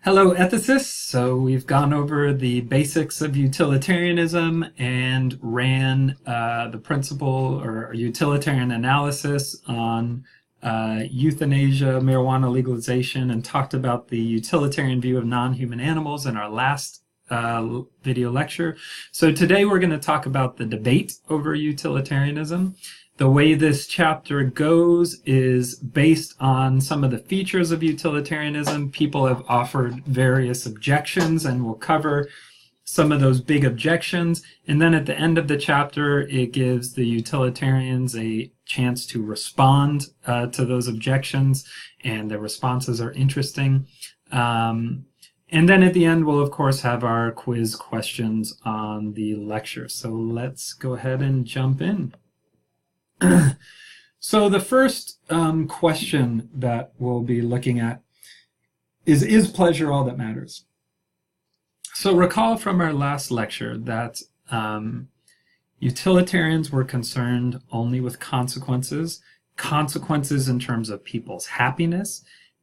Hello, ethicists. So we've gone over the basics of utilitarianism and ran the principle or utilitarian analysis on euthanasia, marijuana legalization, and talked about the utilitarian view of non-human animals in our last video lecture. So today we're going to talk about the debate over utilitarianism. The way this chapter goes is based on some of the features of utilitarianism. People have offered various objections, and we'll cover some of those big objections. And then at the end of the chapter, it gives the utilitarians a chance to respond to those objections, and the responses are interesting. And then at the end, we'll, of course, have our quiz questions on the lecture. So let's go ahead and jump in. So the first question that we'll be looking at is pleasure all that matters? So recall from our last lecture that utilitarians were concerned only with consequences in terms of people's happiness,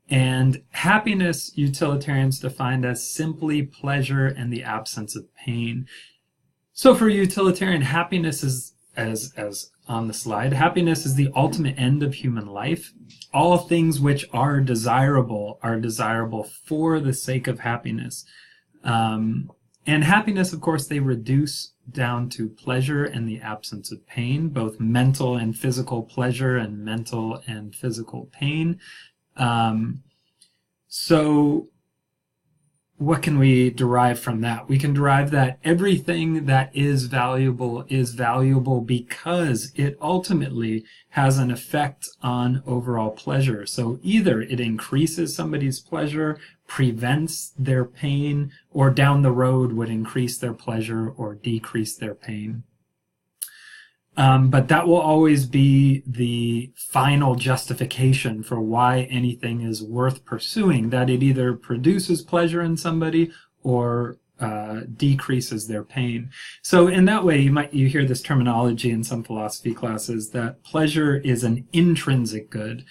and happiness utilitarians defined as simply pleasure and the absence of pain. So for utilitarian, happiness is, as on the slide, happiness is the ultimate end of human life. All things which are desirable for the sake of happiness. And happiness, of course, they reduce down to pleasure and the absence of pain, both mental and physical pleasure and mental and physical pain. So what can we derive from that? We can derive that everything that is valuable because it ultimately has an effect on overall pleasure. So either it increases somebody's pleasure, prevents their pain, or down the road would increase their pleasure or decrease their pain. But that will always be the final justification for why anything is worth pursuing, that it either produces pleasure in somebody or decreases their pain. So in that way, you hear this terminology in some philosophy classes that pleasure is an intrinsic good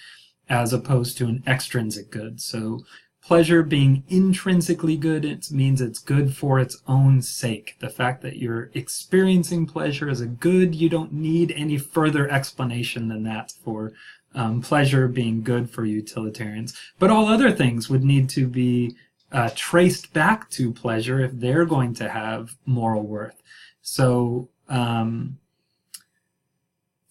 as opposed to an extrinsic good. So pleasure being intrinsically good, it means it's good for its own sake. The fact that you're experiencing pleasure is a good. You don't need any further explanation than that for pleasure being good for utilitarians. But all other things would need to be traced back to pleasure if they're going to have moral worth. So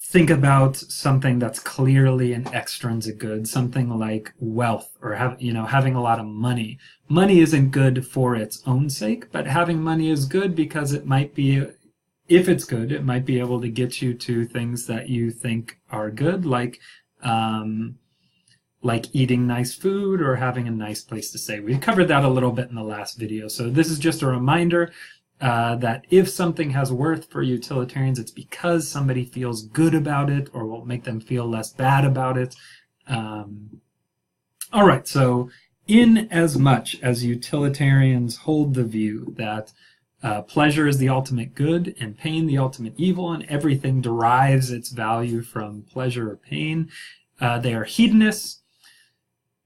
think about something that's clearly an extrinsic good, something like wealth or having a lot of money. Money isn't good for its own sake, but having money is good because it might be, if it's good, it might be able to get you to things that you think are good, like eating nice food or having a nice place to stay. We covered that a little bit in the last video. So this is just a reminder that if something has worth for utilitarians, it's because somebody feels good about it or will make them feel less bad about it. All right, so in as much as utilitarians hold the view that pleasure is the ultimate good and pain the ultimate evil, and everything derives its value from pleasure or pain, they are hedonists.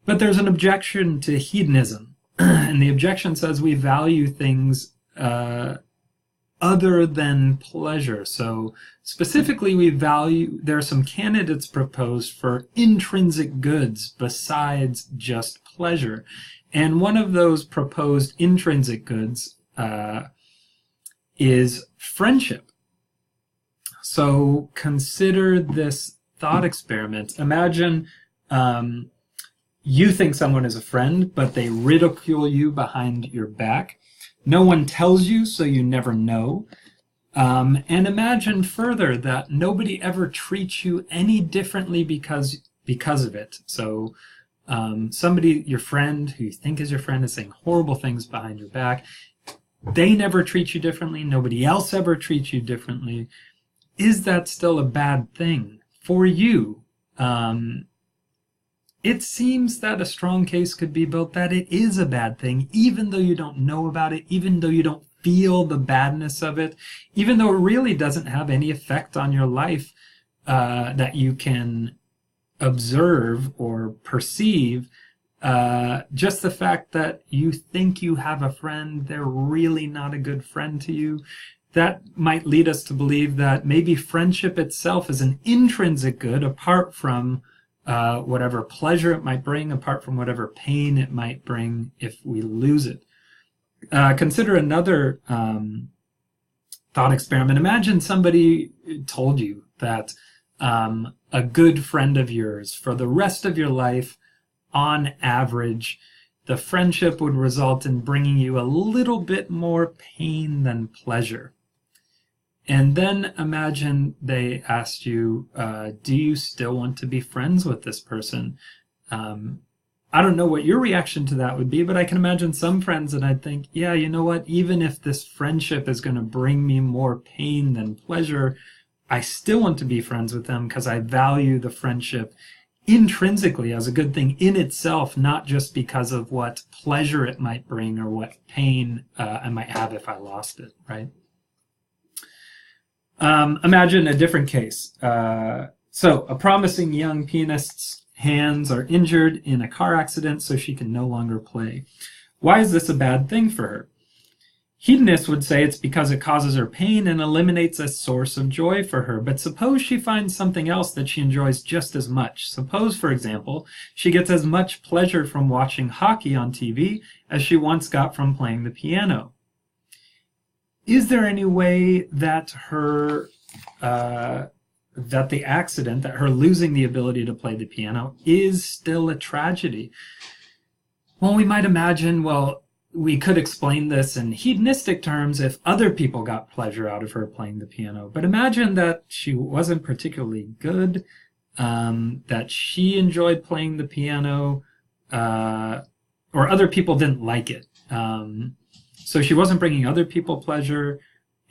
But there's an objection to hedonism, and the objection says we value things other than pleasure. So specifically, there are some candidates proposed for intrinsic goods besides just pleasure. And one of those proposed intrinsic goods is friendship. So consider this thought experiment. Imagine you think someone is a friend, but they ridicule you behind your back. No one tells you, so you never know. And imagine further that nobody ever treats you any differently because of it. So somebody, your friend, who you think is your friend, is saying horrible things behind your back. They never treat you differently. Nobody else ever treats you differently. Is that still a bad thing for you? It seems that a strong case could be built that it is a bad thing, even though you don't know about it, even though you don't feel the badness of it, even though it really doesn't have any effect on your life that you can observe or perceive. Just the fact that you think you have a friend, they're really not a good friend to you, that might lead us to believe that maybe friendship itself is an intrinsic good apart from whatever pleasure it might bring, apart from whatever pain it might bring if we lose it. Consider another thought experiment. Imagine somebody told you that a good friend of yours, for the rest of your life, on average, the friendship would result in bringing you a little bit more pain than pleasure. And then imagine they asked you, do you still want to be friends with this person? I don't know what your reaction to that would be, but I can imagine some friends that I'd think, yeah, you know what, even if this friendship is going to bring me more pain than pleasure, I still want to be friends with them because I value the friendship intrinsically as a good thing in itself, not just because of what pleasure it might bring or what pain I might have if I lost it, right? Imagine a different case. So a promising young pianist's hands are injured in a car accident, so she can no longer play. Why is this a bad thing for her? Hedonists would say it's because it causes her pain and eliminates a source of joy for her. But suppose she finds something else that she enjoys just as much. Suppose, for example, she gets as much pleasure from watching hockey on TV as she once got from playing the piano. Is there any way that her that the accident, that her losing the ability to play the piano, is still a tragedy? Well, we might imagine, well, we could explain this in hedonistic terms if other people got pleasure out of her playing the piano. But imagine that she wasn't particularly good, that she enjoyed playing the piano, or other people didn't like it. So she wasn't bringing other people pleasure,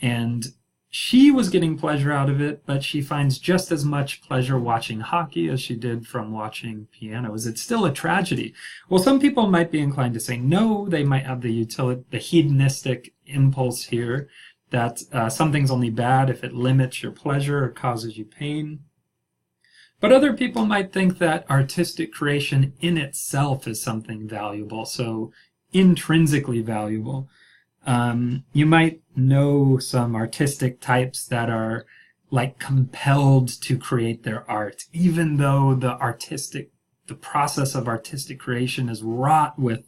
and she was getting pleasure out of it, but she finds just as much pleasure watching hockey as she did from watching piano. Is it still a tragedy? Well, some people might be inclined to say no. They might have the hedonistic impulse here that something's only bad if it limits your pleasure or causes you pain. But other people might think that artistic creation in itself is something valuable, so intrinsically valuable. You might know some artistic types that are like compelled to create their art, even though the process of artistic creation is wrought with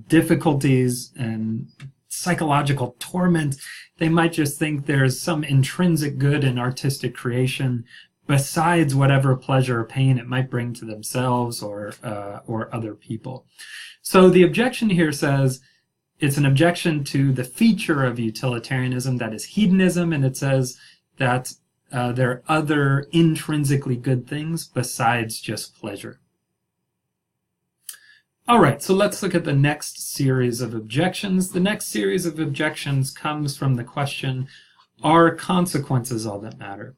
difficulties and psychological torment. They might just think there's some intrinsic good in artistic creation besides whatever pleasure or pain it might bring to themselves or other people. So the objection here says, it's an objection to the feature of utilitarianism, that is hedonism, and it says that there are other intrinsically good things besides just pleasure. All right, so let's look at the next series of objections. The next series of objections comes from the question, are consequences all that matter?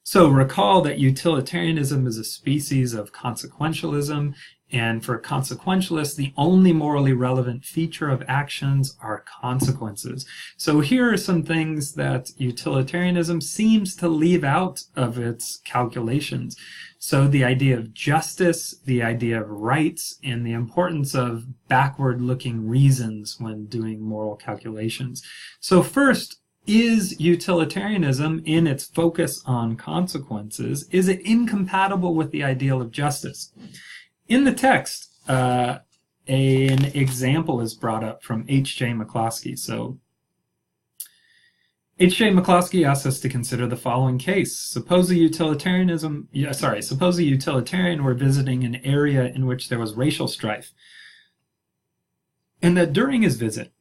So recall that utilitarianism is a species of consequentialism, and for consequentialists, the only morally relevant feature of actions are consequences. So here are some things that utilitarianism seems to leave out of its calculations. So the idea of justice, the idea of rights, and the importance of backward-looking reasons when doing moral calculations. So first, is utilitarianism, in its focus on consequences, is it incompatible with the ideal of justice? In the text, an example is brought up from H.J. McCloskey. So H.J. McCloskey asks us to consider the following case. Suppose a utilitarian were visiting an area in which there was racial strife, and that during his visit,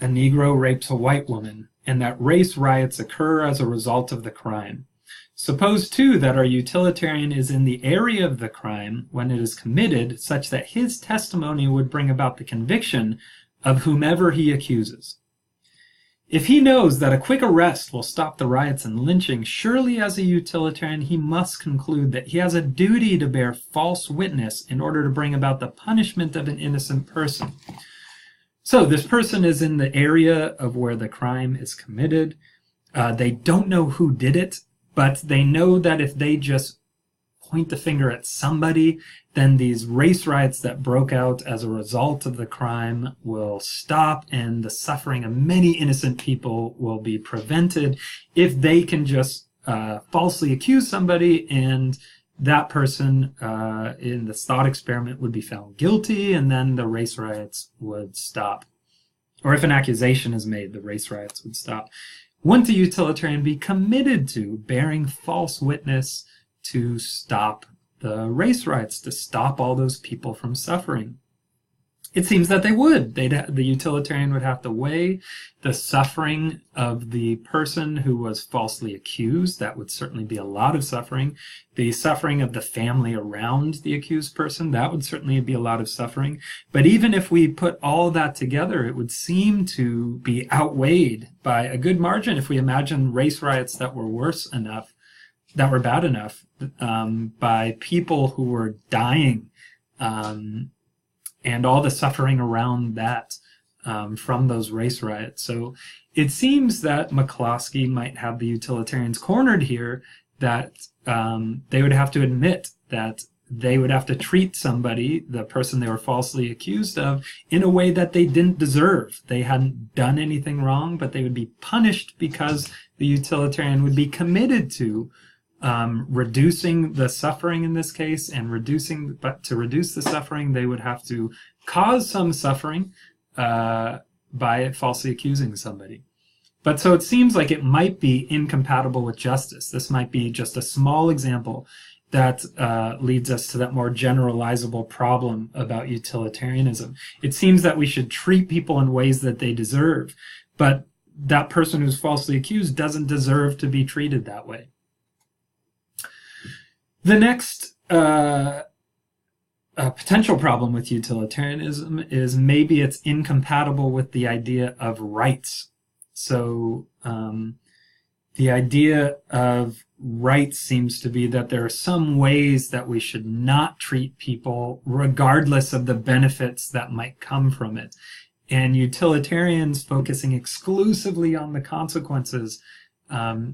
a Negro rapes a white woman, and that race riots occur as a result of the crime. Suppose, too, that our utilitarian is in the area of the crime when it is committed, such that his testimony would bring about the conviction of whomever he accuses. If he knows that a quick arrest will stop the riots and lynching, surely as a utilitarian he must conclude that he has a duty to bear false witness in order to bring about the punishment of an innocent person. So this person is in the area of where the crime is committed. They don't know who did it, but they know that if they just point the finger at somebody, then these race riots that broke out as a result of the crime will stop, and the suffering of many innocent people will be prevented if they can just falsely accuse somebody, and that person in the thought experiment would be found guilty, and then the race riots would stop. Or if an accusation is made, the race riots would stop. Wouldn't a utilitarian be committed to bearing false witness to stop the race riots, to stop all those people from suffering? It seems that they would. The utilitarian would have to weigh the suffering of the person who was falsely accused. That would certainly be a lot of suffering. The suffering of the family around the accused person, that would certainly be a lot of suffering. But even if we put all that together, it would seem to be outweighed by a good margin if we imagine race riots that were worse enough, that were bad enough, by people who were dying, and all the suffering around that from those race riots. So it seems that McCloskey might have the utilitarians cornered here, that they would have to admit that they would have to treat somebody, the person they were falsely accused of, in a way that they didn't deserve. They hadn't done anything wrong, but they would be punished because the utilitarian would be committed to reducing the suffering in this case, and but to reduce the suffering, they would have to cause some suffering by falsely accusing somebody. But so it seems like it might be incompatible with justice. This might be just a small example that leads us to that more generalizable problem about utilitarianism. It seems that we should treat people in ways that they deserve, but that person who's falsely accused doesn't deserve to be treated that way. The next potential problem with utilitarianism is maybe it's incompatible with the idea of rights. So the idea of rights seems to be that there are some ways that we should not treat people regardless of the benefits that might come from it. And utilitarians focusing exclusively on the consequences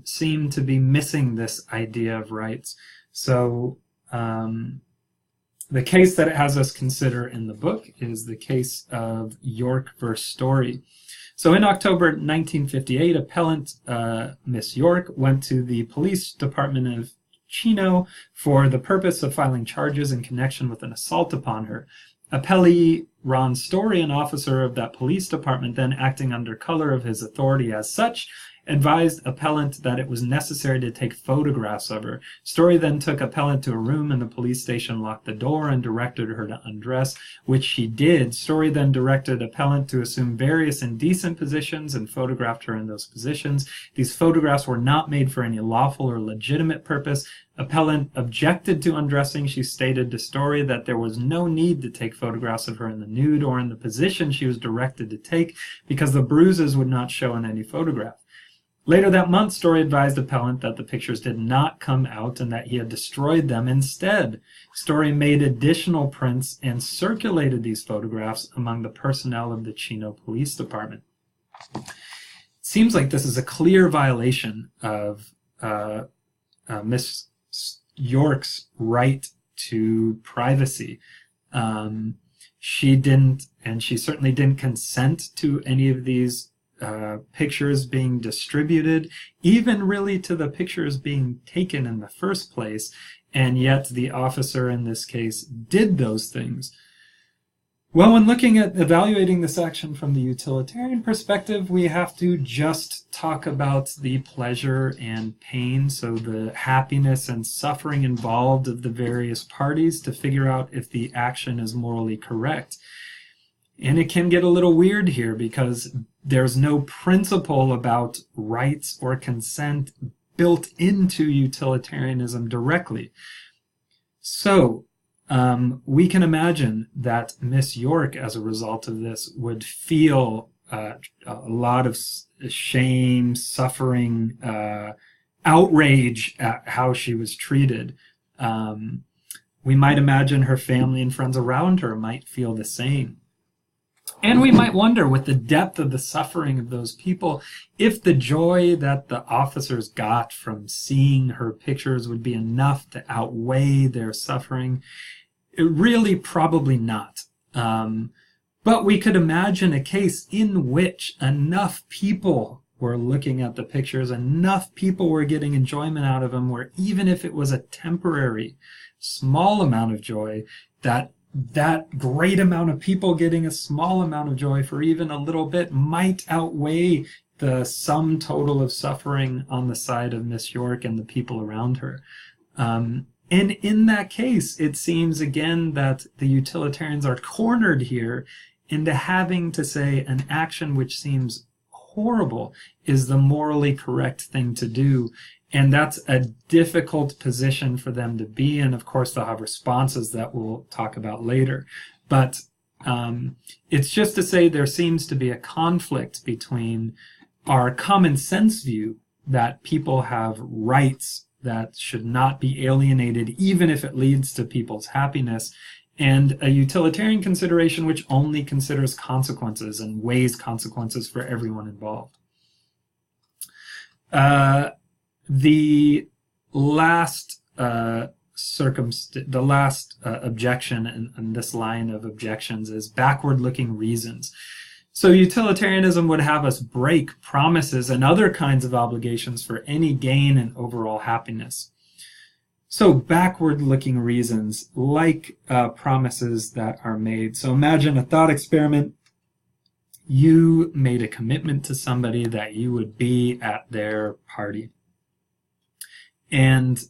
seem to be missing this idea of rights. So the case that it has us consider in the book is the case of York versus Story. So in October 1958, appellant Miss York went to the police department of Chino for the purpose of filing charges in connection with an assault upon her. Appellee Ron Story, an officer of that police department, then acting under color of his authority as such, advised appellant that it was necessary to take photographs of her. Story then took appellant to a room in the police station, locked the door, and directed her to undress, which she did. Story then directed appellant to assume various indecent positions and photographed her in those positions. These photographs were not made for any lawful or legitimate purpose. Appellant objected to undressing. She stated to Story that there was no need to take photographs of her in the nude or in the position she was directed to take, because the bruises would not show in any photograph. Later that month, Story advised appellant that the pictures did not come out and that he had destroyed them instead. Story made additional prints and circulated these photographs among the personnel of the Chino Police Department. It seems like this is a clear violation of Miss York's right to privacy. She didn't, and she certainly didn't consent to any of these pictures being distributed, even really to the pictures being taken in the first place, and yet the officer in this case did those things. Well, when looking at evaluating this action from the utilitarian perspective, we have to just talk about the pleasure and pain, so the happiness and suffering involved of the various parties, to figure out if the action is morally correct. And it can get a little weird here because there's no principle about rights or consent built into utilitarianism directly. So we can imagine that Miss York, as a result of this, would feel a lot of shame, suffering, outrage at how she was treated. We might imagine her family and friends around her might feel the same. And we might wonder, with the depth of the suffering of those people, if the joy that the officers got from seeing her pictures would be enough to outweigh their suffering. Really, probably not. But we could imagine a case in which enough people were looking at the pictures, enough people were getting enjoyment out of them, where even if it was a temporary, small amount of joy, that great amount of people getting a small amount of joy for even a little bit might outweigh the sum total of suffering on the side of Miss York and the people around her. And in that case, it seems again that the utilitarians are cornered here into having to say an action which seems horrible is the morally correct thing to do. And that's a difficult position for them to be in. Of course, they'll have responses that we'll talk about later. But it's just to say there seems to be a conflict between our common sense view that people have rights that should not be alienated, even if it leads to people's happiness, and a utilitarian consideration which only considers consequences and weighs consequences for everyone involved. The last objection in this line of objections is backward-looking reasons. So utilitarianism would have us break promises and other kinds of obligations for any gain in overall happiness. So backward-looking reasons, like promises that are made. So imagine a thought experiment. You made a commitment to somebody that you would be at their party. And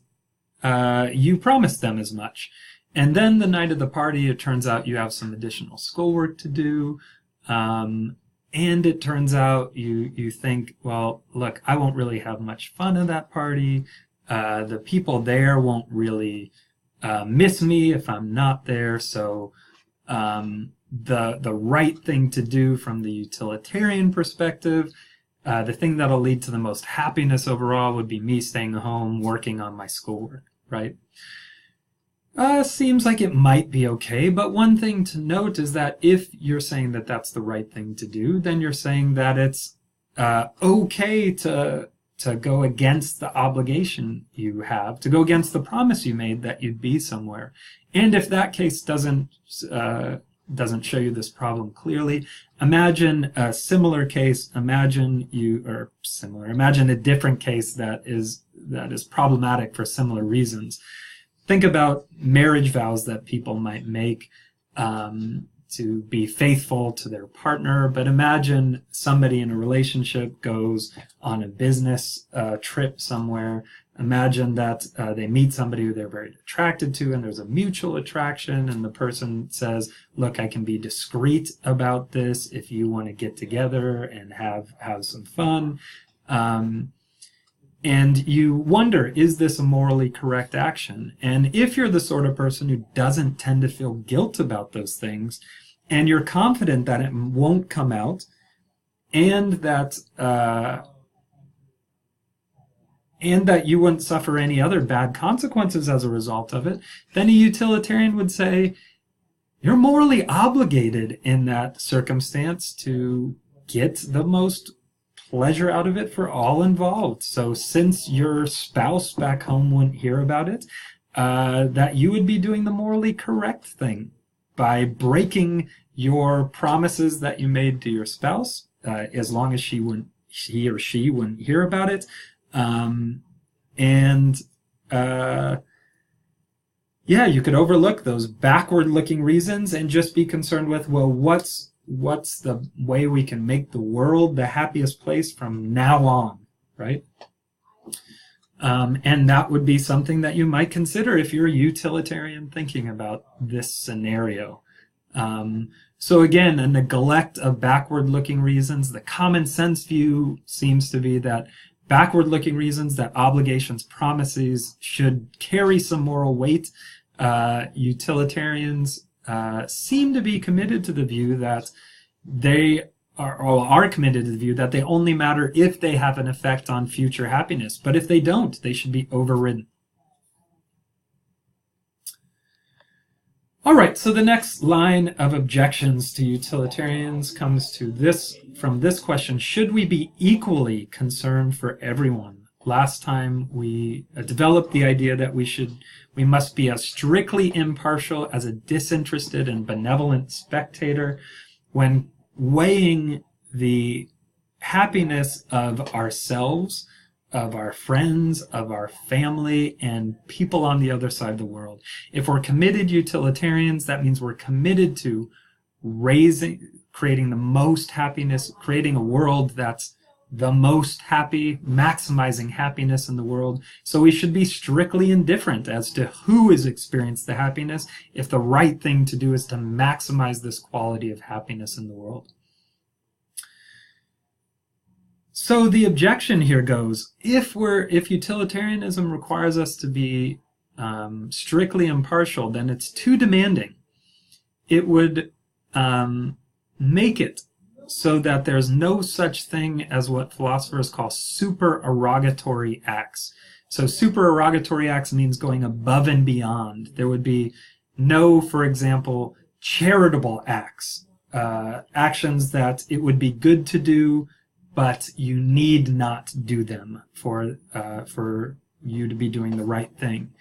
you promised them as much. And then the night of the party, it turns out you have some additional schoolwork to do. And it turns out you think, well, look, I won't really have much fun at that party. The people there won't really miss me if I'm not there. So the right thing to do from the utilitarian perspective, the thing that'll lead to the most happiness overall would be me staying home working on my schoolwork, right? Seems like it might be okay, but one thing to note is that if you're saying that that's the right thing to do, then you're saying that it's okay to go against the obligation you have, to go against the promise you made that you'd be somewhere. And if that case doesn't show you this problem clearly, imagine a similar case, imagine a different case that is problematic for similar reasons. Think about marriage vows that people might make to be faithful to their partner, but imagine somebody in a relationship goes on a business trip somewhere. Imagine that they meet somebody who they're very attracted to, and there's a mutual attraction, and the person says, look, I can be discreet about this if you want to get together and have some fun. And you wonder, is this a morally correct action? And if you're the sort of person who doesn't tend to feel guilt about those things, and you're confident that it won't come out, and that you wouldn't suffer any other bad consequences as a result of it, then a utilitarian would say, you're morally obligated in that circumstance to get the most pleasure out of it for all involved. So since your spouse back home wouldn't hear about it, that you would be doing the morally correct thing by breaking your promises that you made to your spouse, as long as he or she wouldn't hear about it. You could overlook those backward-looking reasons and just be concerned with, well, what's the way we can make the world the happiest place from now on, right? And that would be something that you might consider if you're a utilitarian thinking about this scenario. So again, a neglect of backward-looking reasons. The common sense view seems to be that backward-looking reasons, that obligations, promises should carry some moral weight. Utilitarians seem to be committed to the view that they are committed to the view that they only matter if they have an effect on future happiness. But if they don't, they should be overridden. All right, so the next line of objections to utilitarians comes to this from this question: should we be equally concerned for everyone? Last time we developed the idea that we must be as strictly impartial as a disinterested and benevolent spectator when weighing the happiness of ourselves, of our friends, of our family, and people on the other side of the world. If we're committed utilitarians, that means we're committed to creating the most happiness, creating a world that's the most happy, maximizing happiness in the world. So we should be strictly indifferent as to who has experienced the happiness if the right thing to do is to maximize this quality of happiness in the world. So the objection here goes, if utilitarianism requires us to be strictly impartial, then it's too demanding. It would make it so that there's no such thing as what philosophers call supererogatory acts. So supererogatory acts means going above and beyond. There would be no, for example, charitable acts, actions that it would be good to do, but you need not do them for you to be doing the right thing.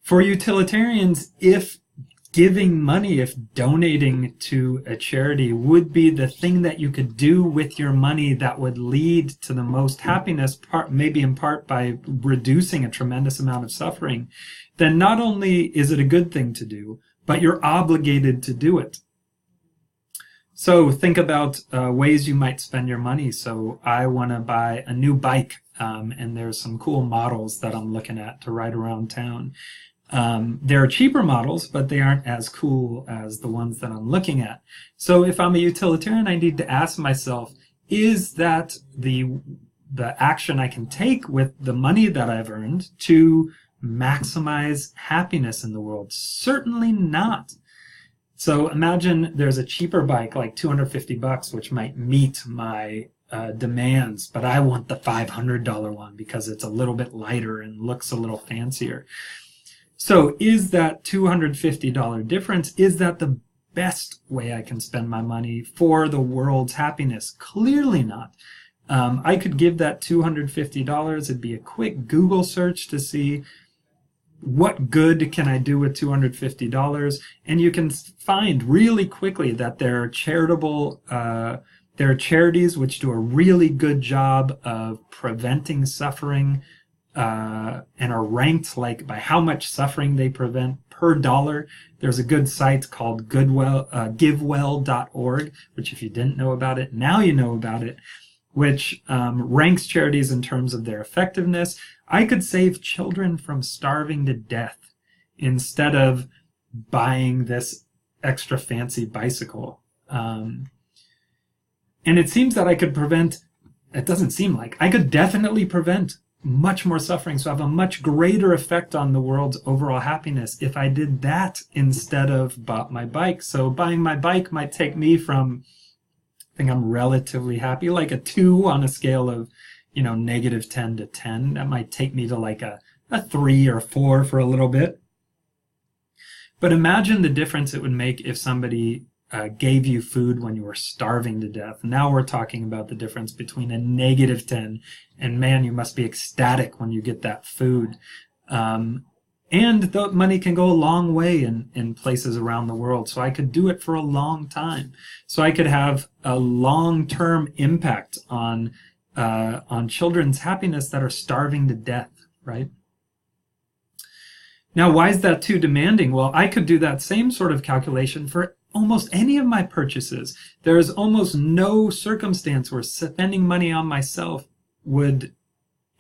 For utilitarians, if giving money, if donating to a charity would be the thing that you could do with your money that would lead to the most happiness, maybe in part by reducing a tremendous amount of suffering, then not only is it a good thing to do, but you're obligated to do it. So think about ways you might spend your money. So I want to buy a new bike, and there's some cool models that I'm looking at to ride around town. There are cheaper models, but they aren't as cool as the ones that I'm looking at. So if I'm a utilitarian, I need to ask myself, is that the action I can take with the money that I've earned to maximize happiness in the world? Certainly not. So imagine there's a cheaper bike, like $250, which might meet my demands, but I want the $500 one because it's a little bit lighter and looks a little fancier. So is that $250 difference, is that the best way I can spend my money for the world's happiness? Clearly not. I could give that $250. It'd be a quick Google search to see what good can I do with $250, and you can find really quickly that there are there are charities which do a really good job of preventing suffering, and are ranked like by how much suffering they prevent per dollar. There's a good site called givewell.org, which if you didn't know about it, now you know about it, which ranks charities in terms of their effectiveness. I could save children from starving to death instead of buying this extra fancy bicycle. And it seems that I could prevent, it doesn't seem like, I could definitely prevent much more suffering, so have a much greater effect on the world's overall happiness if I did that instead of bought my bike. So buying my bike might take me from, I think I'm relatively happy, like a 2 on a scale of, -10 to 10. That might take me to like a 3 or 4 for a little bit. But imagine the difference it would make if somebody gave you food when you were starving to death. Now we're talking about the difference between a -10 and, man, you must be ecstatic when you get that food. And the money can go a long way in places around the world. So I could do it for a long time. So I could have a long-term impact on children's happiness that are starving to death, right? Now, why is that too demanding? Well, I could do that same sort of calculation for almost any of my purchases. There is almost no circumstance where spending money on myself would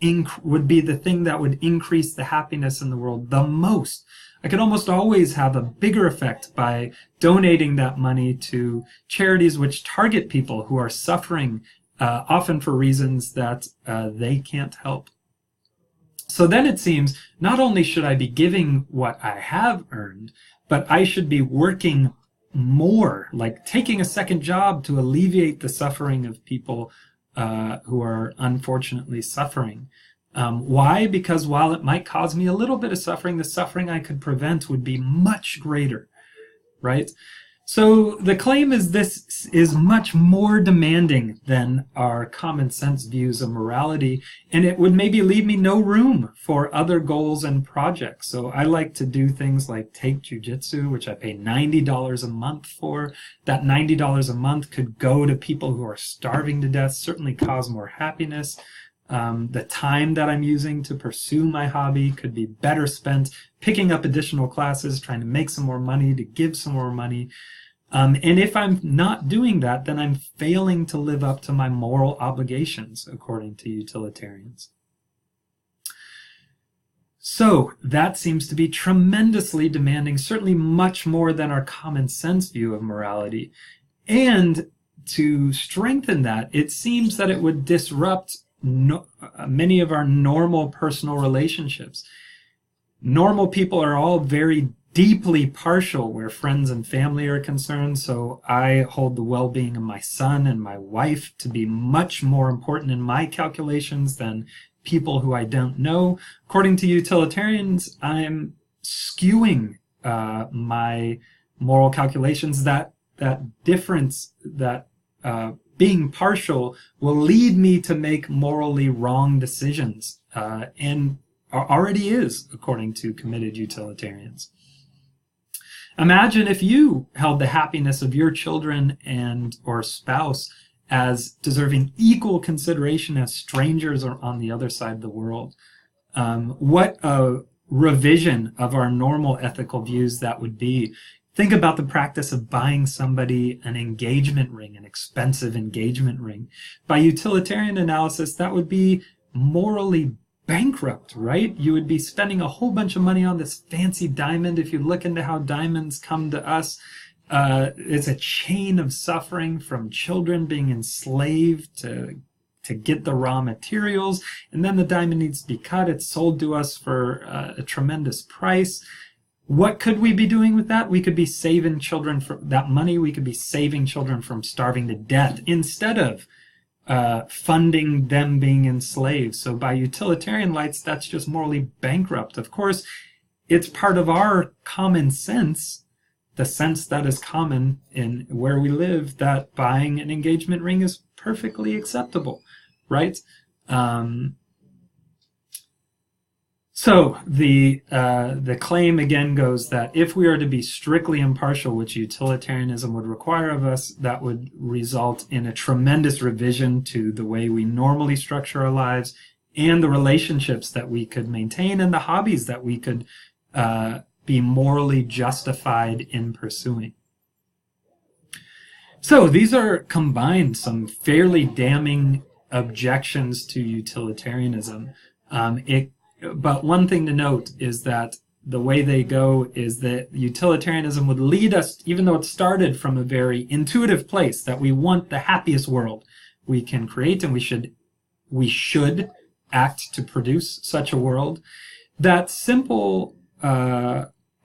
be the thing that would increase the happiness in the world the most. I could almost always have a bigger effect by donating that money to charities which target people who are suffering, often for reasons that they can't help. So then it seems not only should I be giving what I have earned, but I should be working more, like taking a second job to alleviate the suffering of people who are unfortunately suffering. Why? Because while it might cause me a little bit of suffering, the suffering I could prevent would be much greater, right? So the claim is this is much more demanding than our common sense views of morality, and it would maybe leave me no room for other goals and projects. So I like to do things like take jujitsu, which I pay $90 a month for. That $90 a month could go to people who are starving to death, certainly cause more happiness. The time that I'm using to pursue my hobby could be better spent picking up additional classes, trying to make some more money, to give some more money. And if I'm not doing that, then I'm failing to live up to my moral obligations, according to utilitarians. So that seems to be tremendously demanding, certainly much more than our common sense view of morality. And to strengthen that, it seems that it would disrupt many of our normal personal relationships. Normal people are all very deeply partial where friends and family are concerned, so I hold the well-being of my son and my wife to be much more important in my calculations than people who I don't know. According to utilitarians, I'm skewing my moral calculations. That difference, that being partial, will lead me to make morally wrong decisions, and already is, according to committed utilitarians. Imagine if you held the happiness of your children and or spouse as deserving equal consideration as strangers or on the other side of the world. What a revision of our normal ethical views that would be. Think about the practice of buying somebody an engagement ring, an expensive engagement ring. By utilitarian analysis, that would be morally bankrupt, right? You would be spending a whole bunch of money on this fancy diamond. If you look into how diamonds come to us, it's a chain of suffering, from children being enslaved to get the raw materials, and then the diamond needs to be cut. It's sold to us for a tremendous price. What could we be doing with that? We could be saving children from that money. We could be saving children from starving to death instead of funding them being enslaved. So by utilitarian lights, that's just morally bankrupt. Of course, it's part of our common sense, the sense that is common in where we live, that buying an engagement ring is perfectly acceptable, right? So the claim again goes that if we are to be strictly impartial, which utilitarianism would require of us, that would result in a tremendous revision to the way we normally structure our lives and the relationships that we could maintain and the hobbies that we could be morally justified in pursuing. So these are combined some fairly damning objections to utilitarianism. But one thing to note is that the way they go is that utilitarianism would lead us, even though it started from a very intuitive place, that we want the happiest world we can create, and we should act to produce such a world. That simple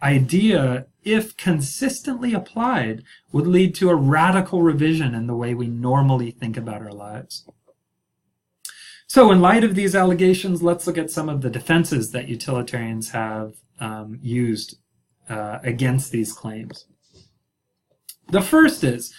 idea, if consistently applied, would lead to a radical revision in the way we normally think about our lives. So in light of these allegations, let's look at some of the defenses that utilitarians have used against these claims. The first is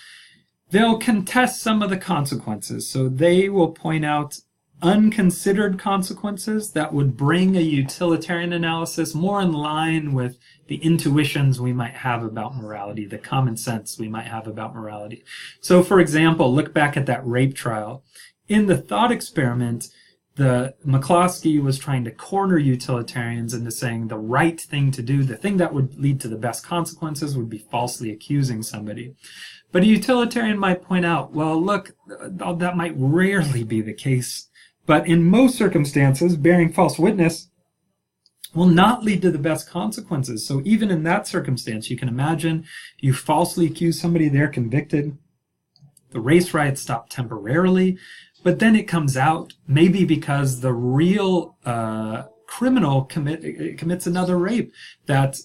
they'll contest some of the consequences. So they will point out unconsidered consequences that would bring a utilitarian analysis more in line with the intuitions we might have about morality, the common sense we might have about morality. So for example, look back at that rape trial. In the thought experiment, McCloskey was trying to corner utilitarians into saying the right thing to do, the thing that would lead to the best consequences, would be falsely accusing somebody. But a utilitarian might point out, well, look, that might rarely be the case. But in most circumstances, bearing false witness will not lead to the best consequences. So even in that circumstance, you can imagine you falsely accuse somebody, they're convicted. The race riots stop temporarily, but then it comes out, maybe because the real criminal commits another rape, that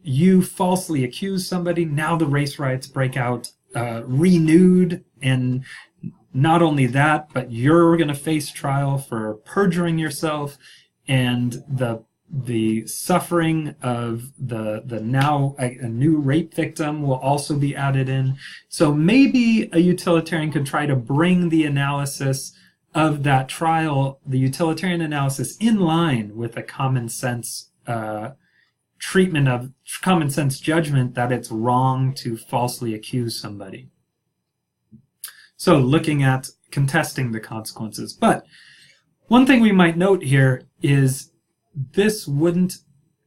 you falsely accuse somebody, now the race riots break out renewed, and not only that, but you're going to face trial for perjuring yourself, and the suffering of the now a new rape victim will also be added in. So maybe a utilitarian could try to bring the analysis of that trial, the utilitarian analysis, in line with a common sense treatment of common sense judgment that it's wrong to falsely accuse somebody. So looking at contesting the consequences. But one thing we might note here is this wouldn't,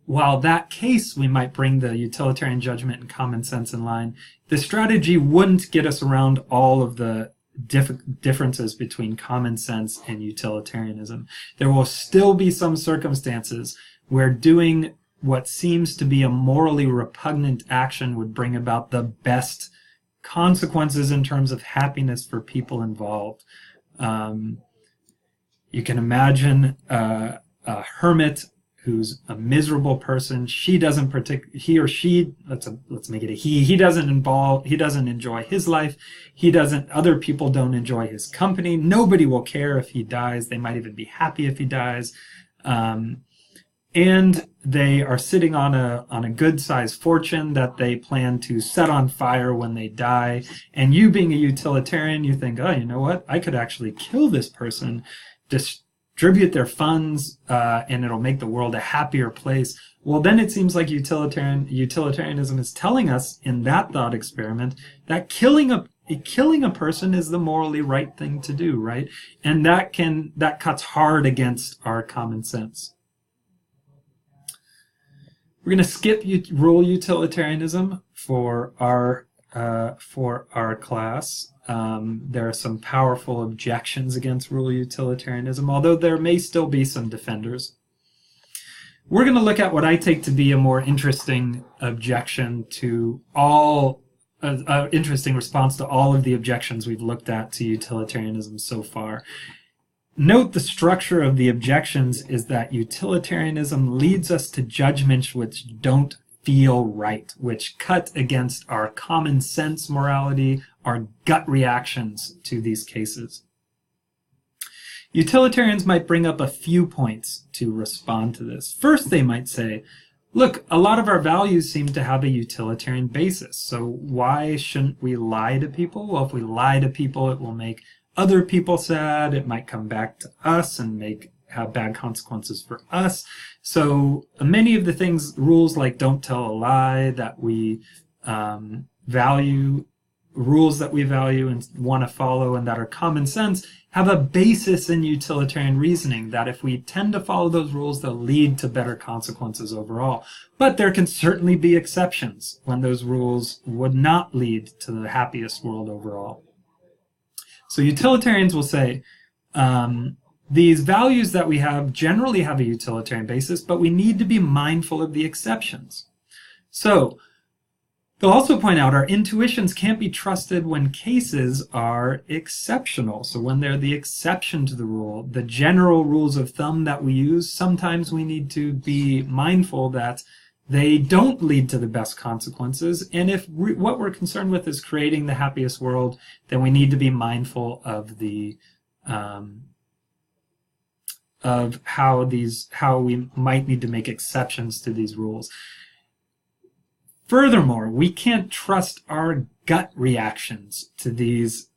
while that case we might bring the utilitarian judgment and common sense in line, the strategy wouldn't get us around all of the differences between common sense and utilitarianism. There will still be some circumstances where doing what seems to be a morally repugnant action would bring about the best consequences in terms of happiness for people involved. You can imagine a hermit who's a miserable person. He or she, let's make it a he doesn't enjoy his life. Other people don't enjoy his company. Nobody will care if he dies. They might even be happy if he dies. And they are sitting on a good-sized fortune that they plan to set on fire when they die. And you, being a utilitarian, you think, oh, you know what? I could actually kill this person, distribute their funds, and it'll make the world a happier place. Well, then it seems like utilitarianism is telling us in that thought experiment that killing a person is the morally right thing to do, right? And that cuts hard against our common sense. We're going to skip rule utilitarianism for our class. There are some powerful objections against rule utilitarianism, although there may still be some defenders. We're going to look at what I take to be a more interesting objection to interesting response to all of the objections we've looked at to utilitarianism so far. Note the structure of the objections is that utilitarianism leads us to judgments which don't feel right, which cut against our common sense morality, our gut reactions to these cases. Utilitarians might bring up a few points to respond to this. First, they might say, look, a lot of our values seem to have a utilitarian basis, so why shouldn't we lie to people? Well, if we lie to people, it will make other people sad. It might come back to us and have bad consequences for us. So many of the rules like don't tell a lie that we value, rules that we value and want to follow and that are common sense, have a basis in utilitarian reasoning, that if we tend to follow those rules, they'll lead to better consequences overall. But there can certainly be exceptions when those rules would not lead to the happiest world overall. So utilitarians will say, these values that we have generally have a utilitarian basis, but we need to be mindful of the exceptions. So they'll also point out our intuitions can't be trusted when cases are exceptional. So when they're the exception to the rule, the general rules of thumb that we use, sometimes we need to be mindful that they don't lead to the best consequences. And if what we're concerned with is creating the happiest world, then we need to be mindful of how we might need to make exceptions to these rules. Furthermore, we can't trust our gut reactions to these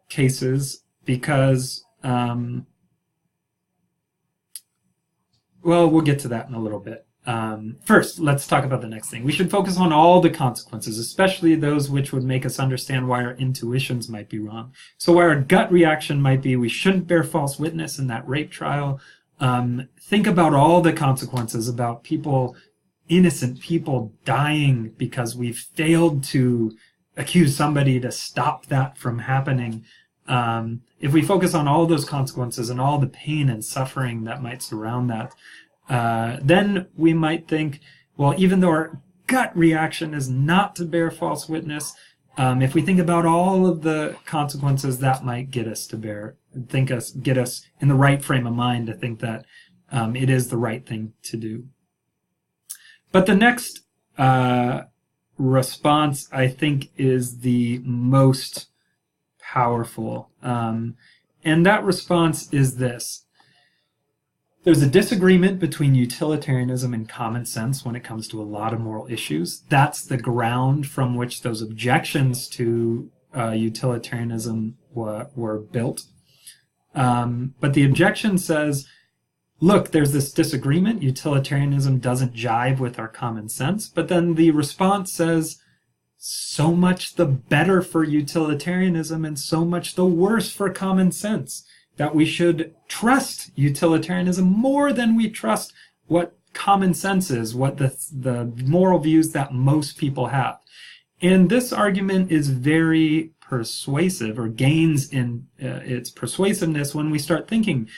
cases because, well, we'll get to that in a little bit. First, let's talk about the next thing. We should focus on all the consequences, especially those which would make us understand why our intuitions might be wrong. So why our gut reaction might be we shouldn't bear false witness in that rape trial. Think about all the consequences, about innocent people dying because we failed to accuse somebody to stop that from happening. If we focus on all those consequences and all the pain and suffering that might surround that, then we might think, well, even though our gut reaction is not to bear false witness, if we think about all of the consequences, that might get us in the right frame of mind to think that it is the right thing to do. But the next response, I think, is the most powerful. And that response is this. There's a disagreement between utilitarianism and common sense when it comes to a lot of moral issues. That's the ground from which those objections to utilitarianism were built. But the objection says, look, there's this disagreement. Utilitarianism doesn't jive with our common sense. But then the response says, so much the better for utilitarianism and so much the worse for common sense, that we should trust utilitarianism more than we trust what common sense is, what the moral views that most people have. And this argument is very persuasive, or gains in its persuasiveness when we start thinking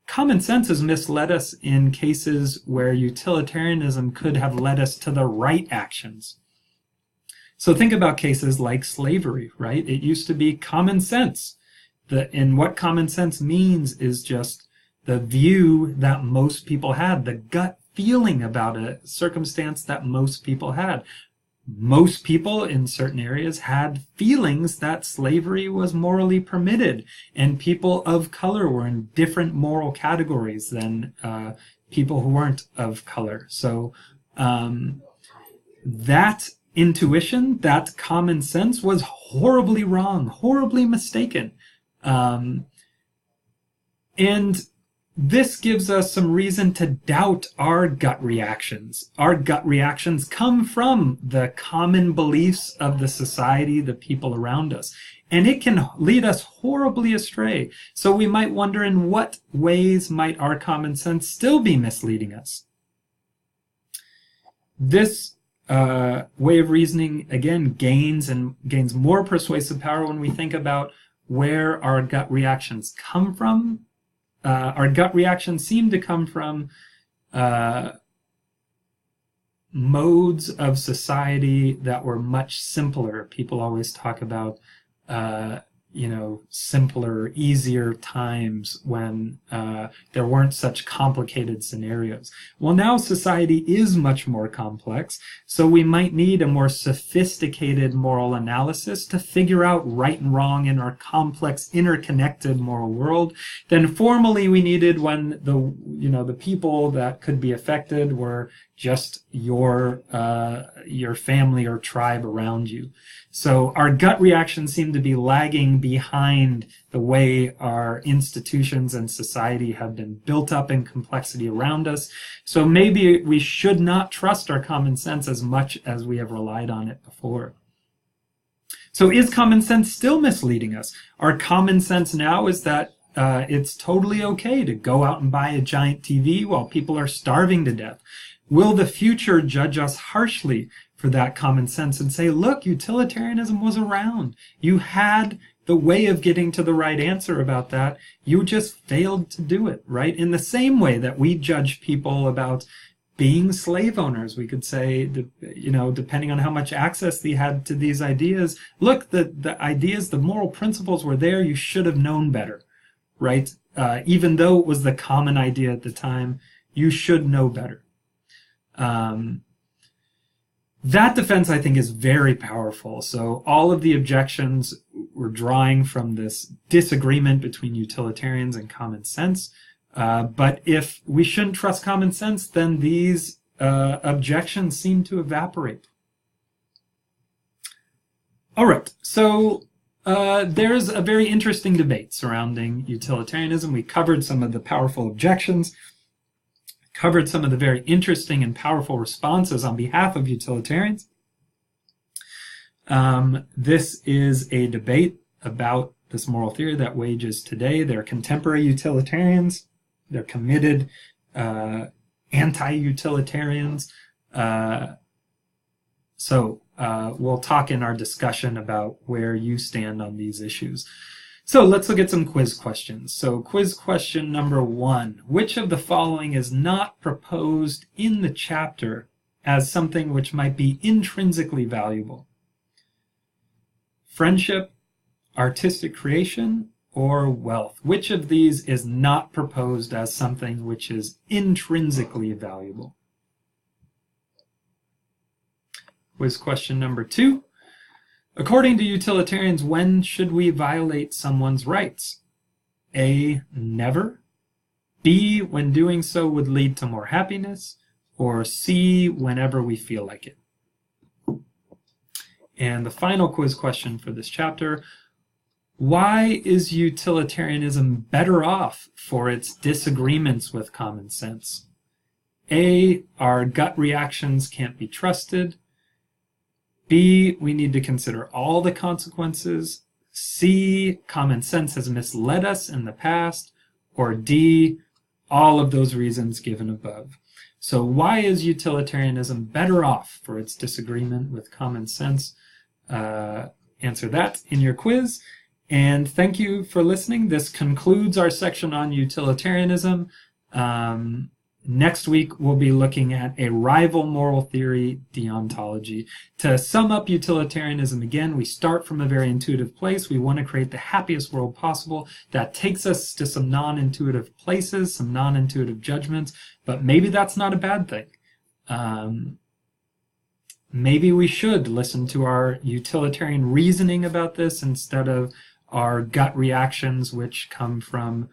common sense has misled us in cases where utilitarianism could have led us to the right actions. So think about cases like slavery, right? It used to be common sense. And what common sense means is just the view that most people had, the gut feeling about a circumstance that most people had. Most people in certain areas had feelings that slavery was morally permitted, and people of color were in different moral categories than people who weren't of color. So that intuition, that common sense, was horribly wrong, horribly mistaken. And this gives us some reason to doubt our gut reactions. Our gut reactions come from the common beliefs of the society, the people around us. And it can lead us horribly astray. So we might wonder, in what ways might our common sense still be misleading us? This way of reasoning, again, gains more persuasive power when we think about where our gut reactions come from. Our gut reactions seem to come from modes of society that were much simpler. People always talk about, simpler, easier times when there weren't such complicated scenarios. Well, now society is much more complex, so we might need a more sophisticated moral analysis to figure out right and wrong in our complex, interconnected moral world than formerly we needed when the people that could be affected were just your family or tribe around you. So our gut reactions seem to be lagging behind the way our institutions and society have been built up in complexity around us. So maybe we should not trust our common sense as much as we have relied on it before. So is common sense still misleading us? Our common sense now is that it's totally okay to go out and buy a giant TV while people are starving to death. Will the future judge us harshly for that common sense and say, look, utilitarianism was around. You had the way of getting to the right answer about that. You just failed to do it, right? In the same way that we judge people about being slave owners, we could say, depending on how much access they had to these ideas, look, the ideas, the moral principles were there. You should have known better, right? Even though it was the common idea at the time, you should know better. That defense, I think, is very powerful. So all of the objections were drawing from this disagreement between utilitarians and common sense. But if we shouldn't trust common sense, then these objections seem to evaporate. All right, so there's a very interesting debate surrounding utilitarianism. We covered some of the powerful objections, covered some of the very interesting and powerful responses on behalf of utilitarians. This is a debate about this moral theory that wages today. They're contemporary utilitarians. They're committed anti-utilitarians. So we'll talk in our discussion about where you stand on these issues. So let's look at some quiz questions. So quiz question number 1. Which of the following is not proposed in the chapter as something which might be intrinsically valuable? Friendship, artistic creation, or wealth? Which of these is not proposed as something which is intrinsically valuable? Quiz question number 2. According to utilitarians, when should we violate someone's rights? A, never. B, when doing so would lead to more happiness. Or C, whenever we feel like it. And the final quiz question for this chapter: why is utilitarianism better off for its disagreements with common sense? A, our gut reactions can't be trusted. B, we need to consider all the consequences. C, common sense has misled us in the past. Or D, all of those reasons given above. So why is utilitarianism better off for its disagreement with common sense? Answer that in your quiz. And thank you for listening. This concludes our section on utilitarianism. Next week, we'll be looking at a rival moral theory deontology. To sum up utilitarianism again, we start from a very intuitive place. We want to create the happiest world possible. That takes us to some non-intuitive places, some non-intuitive judgments, but maybe that's not a bad thing. Maybe we should listen to our utilitarian reasoning about this instead of our gut reactions, which come from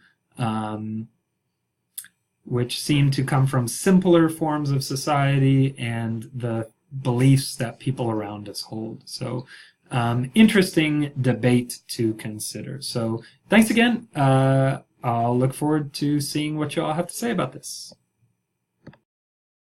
which seem to come from simpler forms of society and the beliefs that people around us hold. So interesting debate to consider. So thanks again. I'll look forward to seeing what you all have to say about this.